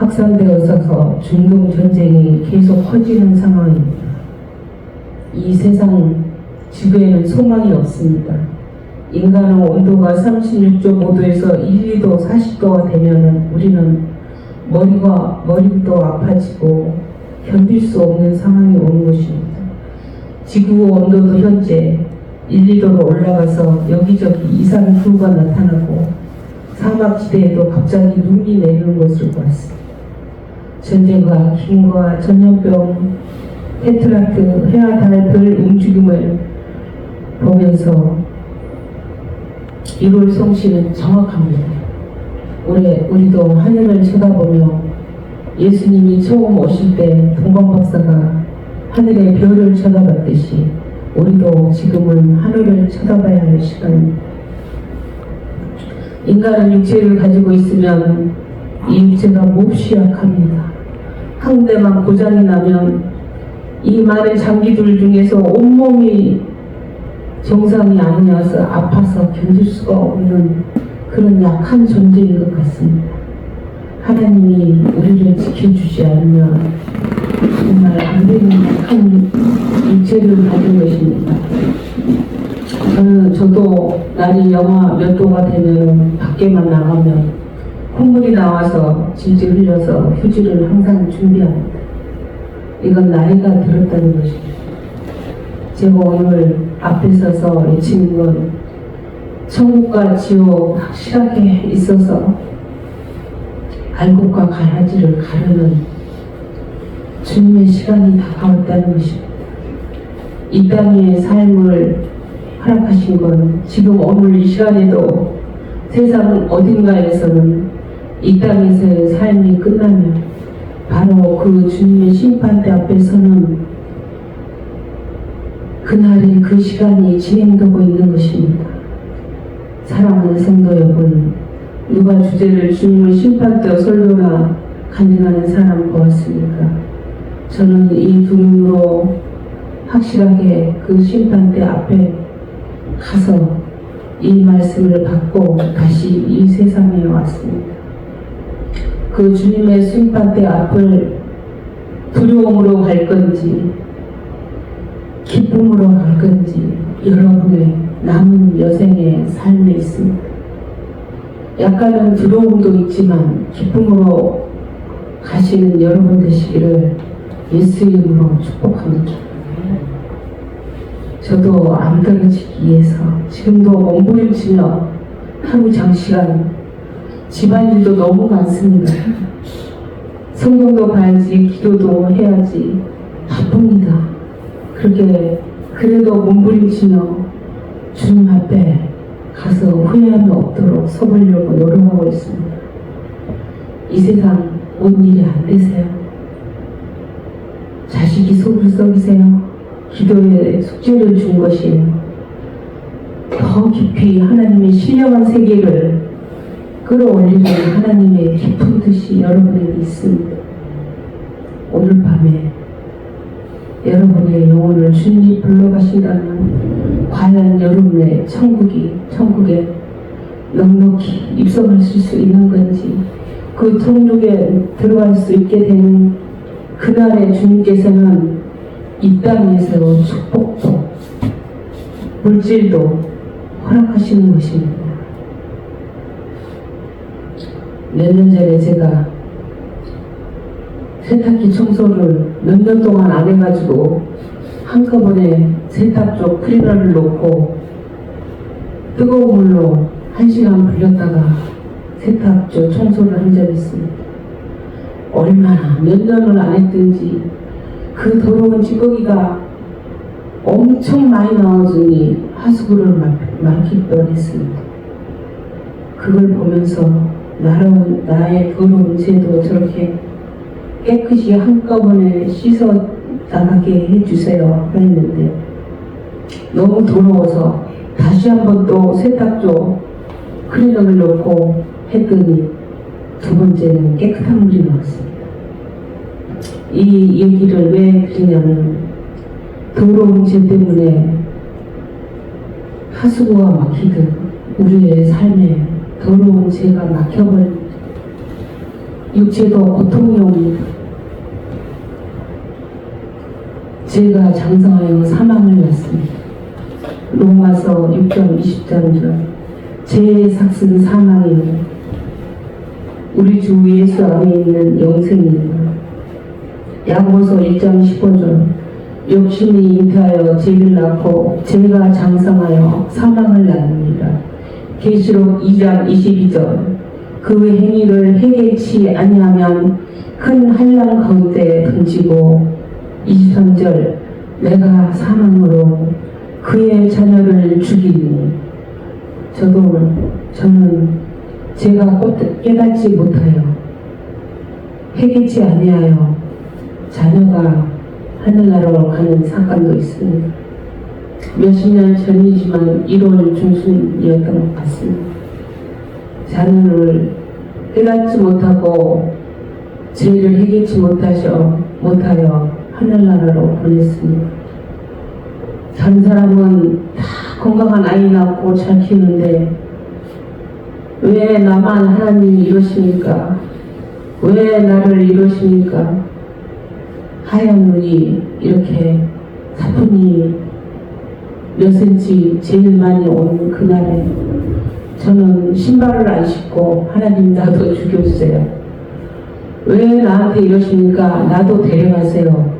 확산되어서 중동 전쟁이 계속 커지는 상황입니다. 이 세상 지구에는 소망이 없습니다. 인간의 온도가 36.5도에서 1, 2도, 40도가 되면 우리는 머리도 아파지고 견딜 수 없는 상황이 오는 것입니다. 지구 온도도 현재 1, 2도로 올라가서 여기저기 이상기후가 나타나고 사막지대에도 갑자기 눈이 내리는 것을 봤습니다. 전쟁과 기근과 전염병, 테트라트, 해와 달, 별 움직임을 보면서 1월 성신은 정확합니다. 우리도 하늘을 쳐다보며 예수님이 처음 오실 때 동방박사가 하늘의 별을 쳐다봤듯이 우리도 지금은 하늘을 쳐다봐야 할 시간입니다. 인간은 육체를 가지고 있으면 이 육체가 몹시 약합니다. 한 군데만 고장이 나면 이 많은 장기들 중에서 온몸이 정상이 아니어서 아파서 견딜 수가 없는 그런 약한 존재인 것 같습니다. 하나님이 우리를 지켜주지 않으면 정말 안 되는 약한 육체를 가진 것입니다. 저도 날이 영하 몇 도가 되면 밖에만 나가면 콧물이 나와서 질질 흘려서 휴지를 항상 준비합니다. 이건 나이가 들었다는 것입니다. 제가 오늘 앞에 서서 외치는 건 천국과 지옥 확실하게 있어서 알곡과 가라지를 가르는 주님의 시간이 다가왔다는 것입니다. 이 땅의 삶을 허락하신 건 지금 오늘 이 시간에도 세상 어딘가에서는 이 땅에서의 삶이 끝나면 바로 그 주님의 심판대 앞에서는 그날의 그 시간이 진행되고 있는 것입니다. 사랑하는 성도 여러분, 누가 주제를 주님의 심판대 설교나 간증하는 사람 보았습니까? 저는 이 두 눈으로 확실하게 그 심판대 앞에 가서 이 말씀을 받고 다시 이 세상에 왔습니다. 그 주님의 심판대 앞을 두려움으로 갈 건지 기쁨으로 갈 건지 여러분의 남은 여생의 삶에 있습니다. 약간은 두려움도 있지만 기쁨으로 가시는 여러분 되시기를 예수 이름으로 축복합니다. 저도 안 떨어지기 위해서 지금도 몸부림치며 하루 장시간 집안일도 너무 많습니다. 성경도 봐야지, 기도도 해야지 바쁩니다. 그래도 몸부림치며 주님 앞에 가서 후회함이 없도록 서보려고 노력하고 있습니다. 이 세상 온 일이 안 되세요? 자식이 속을 썩이세요? 기도에 숙제를 준 것이에요. 더 깊이 하나님의 신령한 세계를 끌어올리는 하나님의 깊은 뜻이 여러분에게 있습니다. 오늘 밤에 여러분의 영혼을 주님이 불러가신다면 과연 여러분의 천국에 넉넉히 입성하실 수 있는 건지, 그 천국에 들어갈 수 있게 되는 그날에 주님께서는 이 땅에서 축복도 물질도 허락하시는 것입니다. 몇 년 전에 제가 세탁기 청소를 몇 년 동안 안 해가지고 한꺼번에 세탁조 클리너를 놓고 뜨거운 물로 1시간 불렸다가 세탁조 청소를 한 적이 있습니다. 얼마나 몇 년을 안 했든지 그 더러운 찌꺼기가 엄청 많이 나와주니 하수구를 막힐 뻔했습니다. 그걸 보면서 나의 더러운 죄도 저렇게 깨끗이 한꺼번에 씻어 나가게 해주세요 했는데 너무 더러워서 다시 한번 또 세탁조 클리너를 넣고 했더니 두 번째는 깨끗한 물이 나왔습니다. 이 얘기를 왜 드리냐면 더러운 죄 때문에 하수구가 막히듯 우리의 삶에 더러운 죄가 막혀버립니다. 육체도 고통이 옵니다. 죄가 장성하여 사망을 낳습니다. 로마서 6장 20절 죄의 삭은 사망이요 우리 주 예수 안에 있는 영생이니라. 야고보서 1장 15절 욕심이 잉태하여 죄를 낳고 죄가 장성하여 사망을 낳습니다. 계시록 2장 22절 그 행위를 해결치 아니하면 큰 한량 가운데 던지고 23절 내가 사망으로 그의 자녀를 죽이니 저는 제가 깨닫지 못하여 해결치 아니하여 자녀가 하늘나라로 가는 사건도 있습니다. 몇십 년 전이지만 1월 중순이었던 것 같습니다. 자녀를 깨닫지 못하고 죄를 해결치 못하여 하늘나라로 보냈습니다. 다른 사람은 다 건강한 아이 낳고 잘 키우는데 왜 나만 하나님이 이러십니까? 왜 나를 이러십니까? 하얀 눈이 이렇게 사뿐히 몇 센치 제일 많이 온 그날에 저는 신발을 안 신고 하나님 나도 죽여주세요. 왜 나한테 이러십니까? 나도 데려가세요.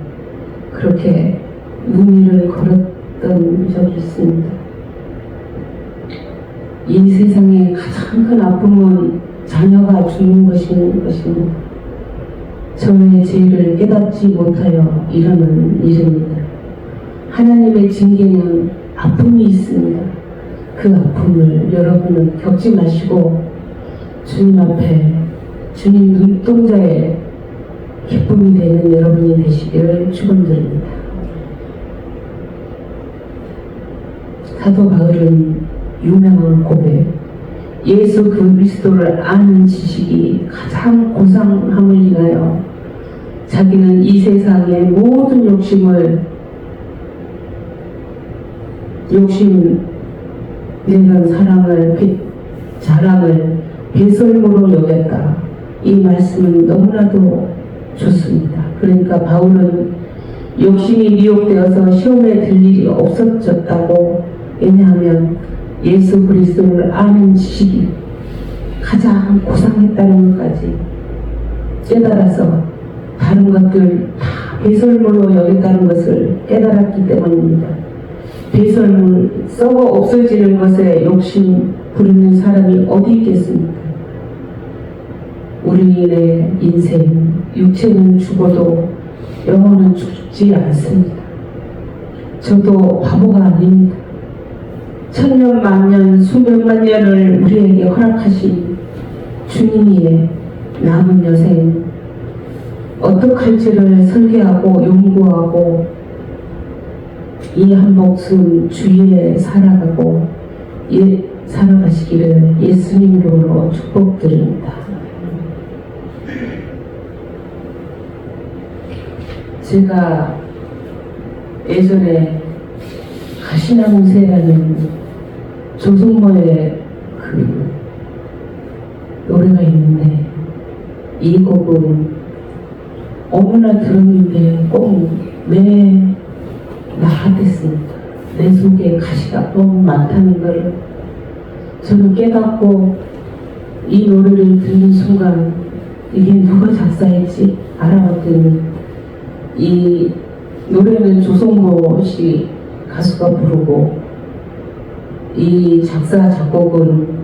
그렇게 문의를 걸었던 적이 있습니다. 이 세상의 가장 큰 아픔은 자녀가 죽는 것입니다. 저의 죄를 깨닫지 못하여 일어나는 일입니다. 하나님의 징계는 아픔이 있습니다. 그 아픔을 여러분은 겪지 마시고 주님 앞에 주님 눈동자에 기쁨이 되는 여러분이 되시기를 축원드립니다. 사도 바울은 유명한 고백, 예수 그리스도를 아는 지식이 가장 고상함을 인하여 자기는 이 세상의 모든 욕심내는 자랑을 배설물로 여겼다. 이 말씀은 너무나도 좋습니다. 그러니까 바울은 욕심이 미혹되어서 시험에 들 일이 없어졌다고. 왜냐하면 예수 그리스도를 아는 지식이 가장 고상했다는 것까지 깨달아서 다른 것들 다 배설물로 여겼다는 것을 깨달았기 때문입니다. 배설물, 썩어 없어지는 것에 욕심 부리는 사람이 어디 있겠습니까? 우리의 인생, 육체는 죽어도 영혼은 죽지 않습니다. 저도 바보가 아닙니다. 천년, 만년, 수백만 년을 우리에게 허락하신 주님의 남은 여생 어떡할지를 설계하고 연구하고 이 한 목숨 주위에 살아가고 살아가시기를 예수님 이름으로 축복드립니다. 제가 예전에 가시나무새라는 조성모의 그 노래가 있는데 이 곡은 어머나 들었는데 꼭 나하겠습니다. 내 속에 가시가 너무 많다는 걸 저는 깨닫고 이 노래를 듣는 순간 이게 누가 작사했지 알아봤더니 이 노래는 조성모 씨 가수가 부르고 이 작사 작곡은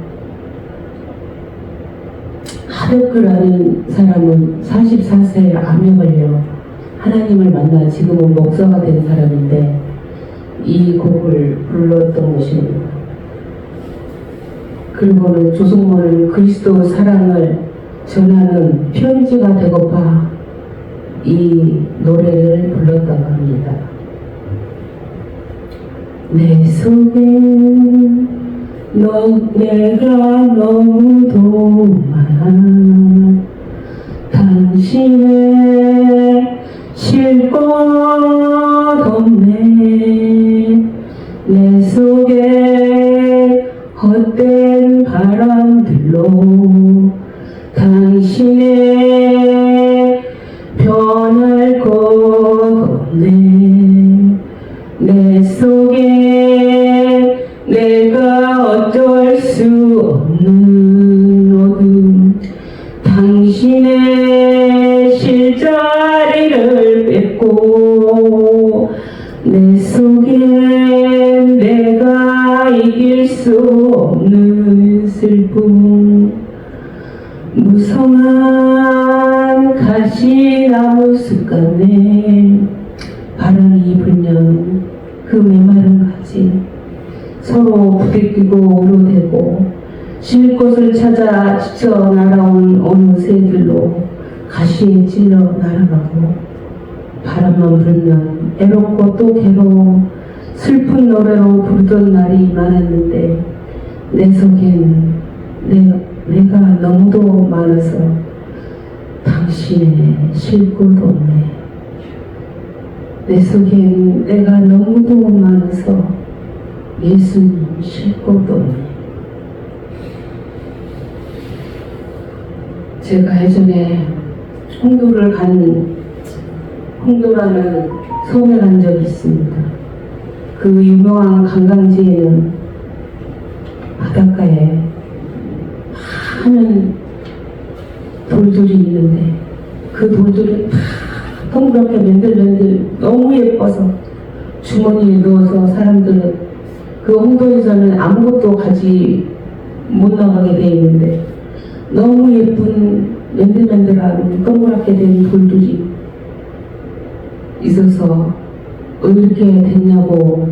하덕그라는 사람은 44세에 암에 걸려 하나님을 만나 지금은 목사가 된 사람인데 이 곡을 불렀던 것입니다. 그리고는 조성모는 그리스도 사랑을 전하는 편지가 되고파 이 노래를 불렀다고 합니다. 내 속에 내가 너무도 많아 당신의 쉴 곳 없네 내 속에 헛된 바람들로 당신의 변할 것 없네. 내 속에 내가 어쩔 수 없는 어둠, 당신의 실자리를 뺏고 내 속에 내가 이길 수 없는 슬픔, 무성한 가시나무 숲간에 바람이 불면 그 메마른 가지 서로 부대끼고 우러대고 쉴 곳을 찾아 지쳐 날아온 어느 새들로 가시에 찔러 날아가고, 바람만 불면 애롭고 또 괴로워 슬픈 노래로 부르던 날이 많았는데 내 속엔 내가 너무도 많아서 당신의 쉴 곳 없네. 내 속엔 내가 너무도 많아서 예수님 쉴 곳 없네. 제가 예전에 홍도라는 섬에 간 적이 있습니다. 그 유명한 관광지에는 바닷가에 많은 돌들이 있는데 그 돌들이 다 동그랗게 맨들맨들 너무 예뻐서 주머니에 넣어서 사람들은 그 홍도에서는 아무것도 가지 못 나가게 돼 있는데 너무 예쁜 맨들맨들한 동그랗게 된 돌들이 있어서 왜 이렇게 됐냐고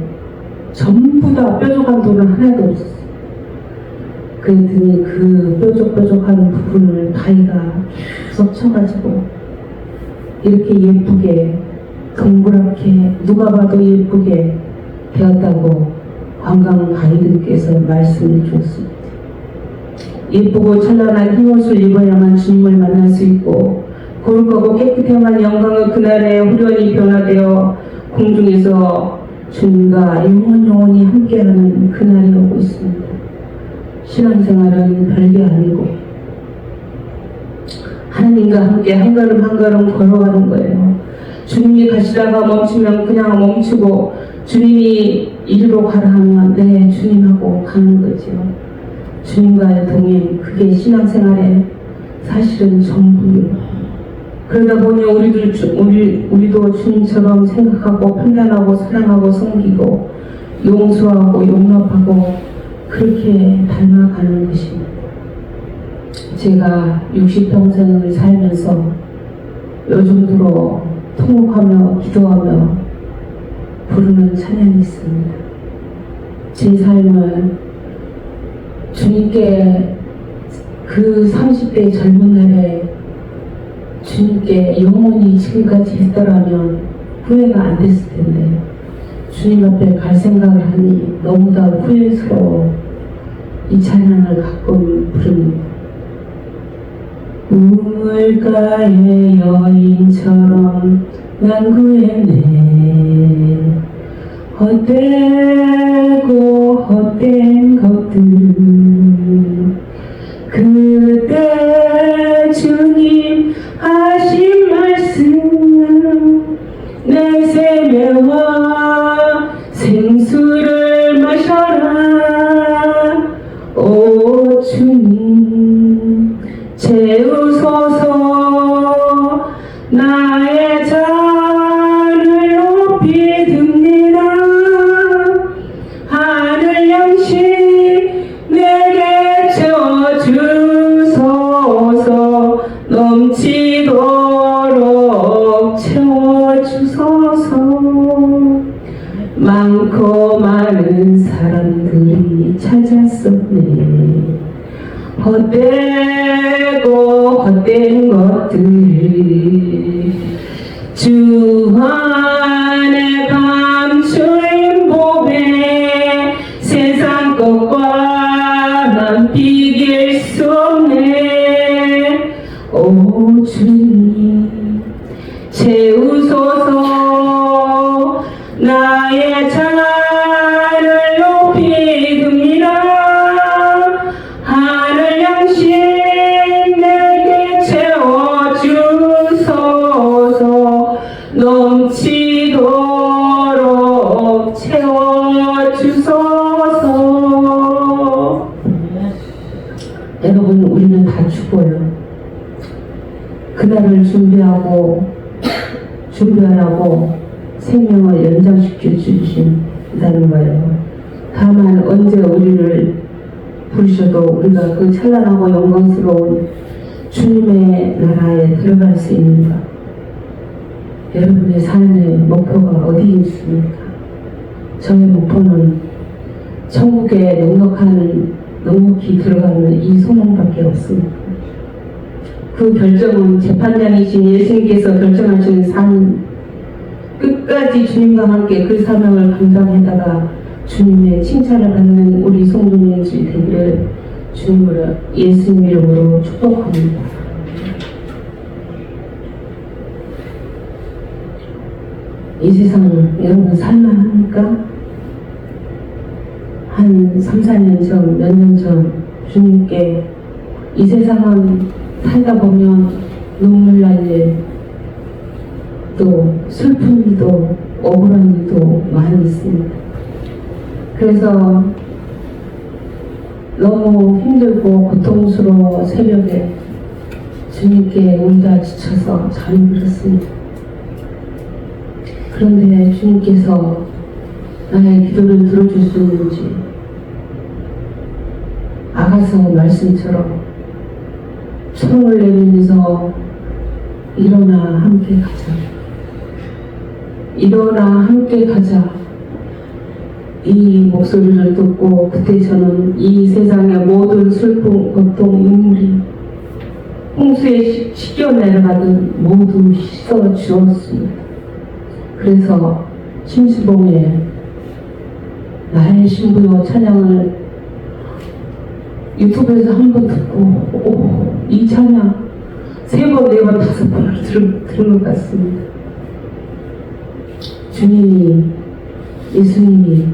전부 다 뾰족한 돌은 하나도 없었어. 그랬더니 그 뾰족뾰족한 부분을 가위가 계속 쳐가지고 이렇게 예쁘게 동그랗게 누가 봐도 예쁘게 되었다고 관광 가이드께서 말씀해 주었습니다. 예쁘고 찬란한 흰옷을 입어야만 주님을 만날 수 있고 거룩하고 깨끗해만 영광의 그날에 후련히 변화되어 공중에서 주님과 영원히 함께하는 그날이 오고 있습니다. 신앙생활은 별게 아니고 하나님과 함께 한 걸음 한 걸음 걸어가는 거예요. 주님이 가시다가 멈추면 그냥 멈추고 주님이 이리로 가라 하면 네 주님하고 가는 거죠. 주님과의 동행, 그게 신앙생활의 사실은 전부예요. 그러다 보니 우리도 주님처럼 생각하고 판단하고 사랑하고 섬기고 용서하고 용납하고 그렇게 닮아가는 것입니다. 제가 60평생을 살면서 요즘 들어 통곡하며 기도하며 부르는 찬양이 있습니다. 제 삶을 주님께 그 30대 젊은 날에 주님께 영원히 지금까지 했더라면 후회가 안 됐을 텐데 주님 앞에 갈 생각을 하니 너무나 후회스러워 이 찬양을 가끔 부릅니다. 우물가의 여인처럼 난 구했네. 헛되고 헛된 것들은 그때 주님 하신 말씀 내세매와 생수를 마셔라. 오 주님 채우소서. 나의 잔을 높이 듭니다. 하늘 양식 내게 채워주소서. 넘치도록 채워주소서. 많고 많은 사람들이 찾았었네. 헛되고 헛된 것들 주 안에 감추인 복에 세상 것과 난 비길 수 없네. 오 주님 채우소서. 나의 잔을 높이 듭니다. 하늘 양식 내게 채워주소서. 그날을 준비하라고 생명을 연장시켜 주신다는 거예요. 다만 언제 우리를 부르셔도 우리가 그 찬란하고 영광스러운 주님의 나라에 들어갈 수 있는가? 여러분의 삶의 목표가 어디 있습니까? 저의 목표는 천국에 넉넉히 들어가는 이 소망밖에 없습니다. 그 결정은 재판장이신 예수님께서 결정하시는 삶, 끝까지 주님과 함께 그 사명을 감당하다가 주님의 칭찬을 받는 우리 성도님들 되기를 주님으로 예수님 이름으로 축복합니다. 이 세상 여러분 살만합니까? 한 3, 4년 전, 몇 년 전 주님께 이 세상은 살다 보면 눈물 날 일, 또 슬픈 일도 억울한 일도 많이 있습니다. 그래서 너무 힘들고 고통스러워 새벽에 주님께 울다 지쳐서 잠이 들었습니다. 그런데 주님께서 나의 기도를 들어줄 수 있는지 아가서 말씀처럼 손을 내밀면서 일어나 함께 가자. 일어나 함께 가자. 이 목소리를 듣고 그때 저는 이 세상의 모든 슬픔, 고통, 눈물이 홍수에 씻겨 내려가듯 모두 씻어 주었습니다. 그래서 심수봉의 나의 신부요 찬양을 유튜브에서 한 번 듣고 이 찬양 3번, 4번, 5번을 들은 것 같습니다. 주님이, 예수님이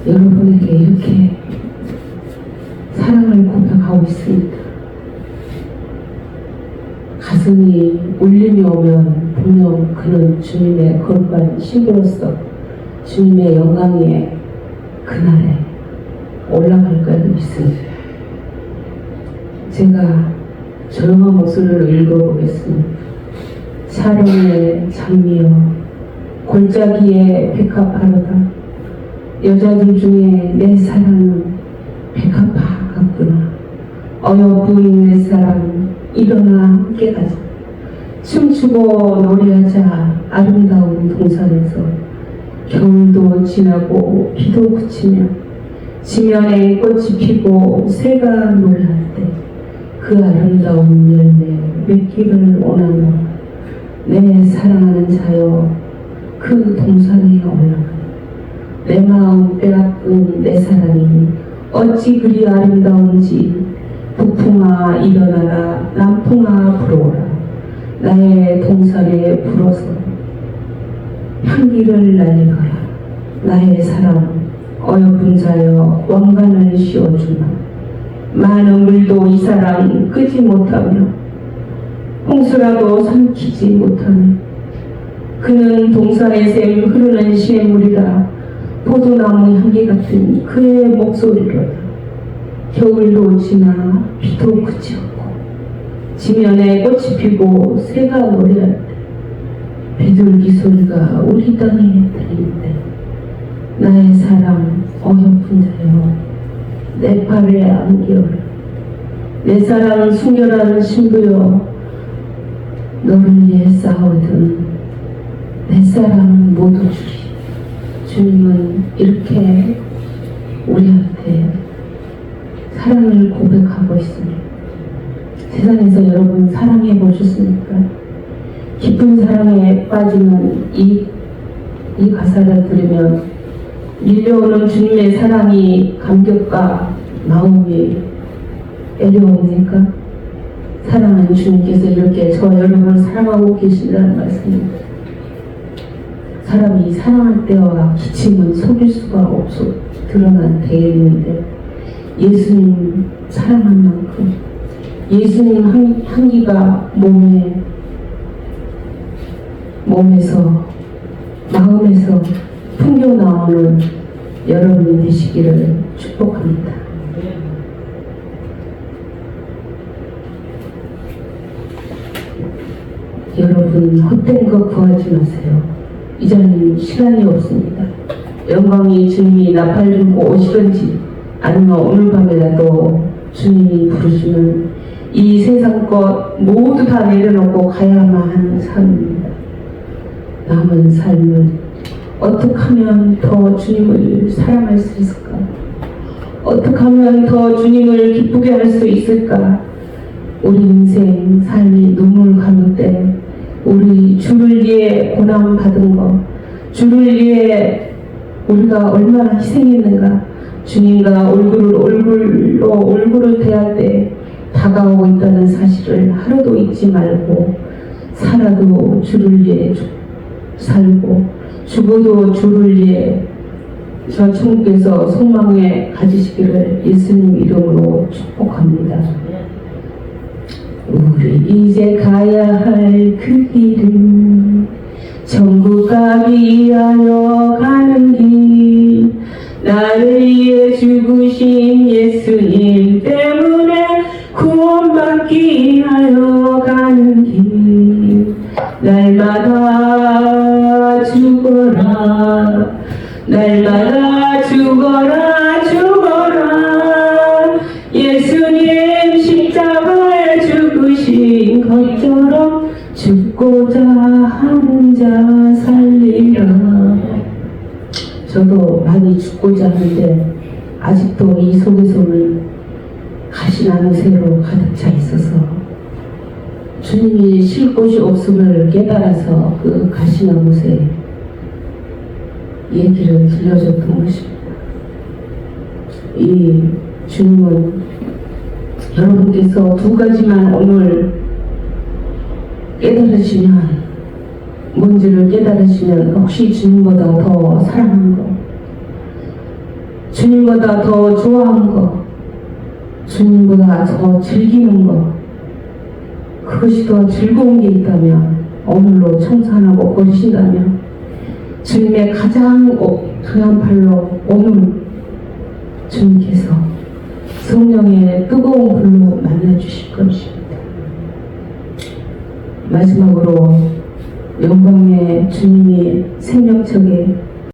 여러분에게 이렇게 사랑을 고백하고 있습니다. 가슴이 울림이 오면 분명 그는 주님의 거룩한 신부로서 주님의 영광의 그날에 올라갈 거를 믿습니다. 제가 조용한 목소리로 읽어보겠습니다. 사령의 장미여 골짜기에 백합하로다. 여자들 중에 내 사랑은 백합화 같구나. 어여쁜 내 사랑 일어나 함께 가자. 춤추고 노래하자. 아름다운 동산에서 겨울도 지나고 비도 그치며 지면에 꽃이 피고 새가 노래할 때 그 아름다운 열매 맺기를 원하며 내 사랑하는 자여 그 동산에 올라가. 내 마음 빼앗긴 내 사랑이 어찌 그리 아름다운지 북풍아 일어나라. 남풍아 불어오라. 나의 동산에 불어서 향기를 날리거라. 나의 사랑 어여쁜 자여 왕관을 씌워주마. 많은 물도 이 사랑 끄지 못하며 홍수라도 삼키지 못하며 그는 동산의 샘 흐르는 시냇물이라. 포도나무 향기 같은 그의 목소리로다. 겨울도 지나 비도 그치었고 지면에 꽃이 피고 새가 노래할 때 비둘기 소리가 우리 땅에 들리는데 나의 사랑 어여쁜 자여 내 팔에 안겨라. 내 사랑 순결한 신부여 너를 위해 싸우든 내 사랑 모두 주리. 주님은 이렇게 우리한테 사랑을 고백하고 있습니다. 세상에서 여러분 사랑해 보셨습니까? 깊은 사랑에 빠지는 이 가사를 들으면 밀려오는 주님의 사랑이 감격과 마음이 애려옵니까? 사랑하는 주님께서 이렇게 저 여러분을 사랑하고 계신다는 말씀입니다. 사람이 사랑할 때와 기침은 속일 수가 없어 드러난 되겠는데 예수님 사랑한 만큼 예수님 향기가 몸에서 마음에서 풍겨 나오는 여러분이 되시기를 축복합니다. 여러분 헛된 것 구하지 마세요. 이제는 시간이 없습니다. 영광이 주님이 나팔 들고 오시든지 아니면 오늘 밤에라도 주님이 부르시면 이 세상 것 모두 다 내려놓고 가야만 하는 삶입니다. 남은 삶은 어떻게 하면 더 주님을 사랑할 수 있을까? 어떻게 하면 더 주님을 기쁘게 할 수 있을까? 우리 인생 삶이 눈물 감을 때 우리 주를 위해 고난 받은 것, 주를 위해 우리가 얼마나 희생했는가, 주님과 얼굴을 대할 때 다가오고 있다는 사실을 하루도 잊지 말고 살아도 주를 위해 살고 죽어도 주를 위해 저 천국에서 소망에 가지시기를 예수님 이름으로 축복합니다. 우리 이제 가야 할 그 길은 천국 가기 위하여 가는 길, 나를 위해 죽으신 예수님 때문에 구원받기 위하여 가는 길, 날마다 죽어라, 날마다 죽어라, 죽어라. 예수님 십자가에 죽으신 것처럼 죽고자 하는 자 살리라. 저도 많이 죽고자 하는데 아직도 이 속에서는 가시나무 새로 가득 차 있어서 주님이 쉴 곳이 없음을 깨달아서 그 가시나무 새 얘기를 들려줬던 것입니다. 이 주님은 여러분께서 두 가지만 오늘 깨달으시면, 뭔지를 깨달으시면 혹시 주님보다 더 사랑한 것, 주님보다 더 좋아한 것, 주님보다 더 즐기는 것, 그것이 더 즐거운 게 있다면 오늘로 청산하고 버리신다면 주님의 가장 강한 팔로 오늘 주님께서 성령의 뜨거운 불로 만나주실 것입니다. 마지막으로 영광의 주님이 생명책에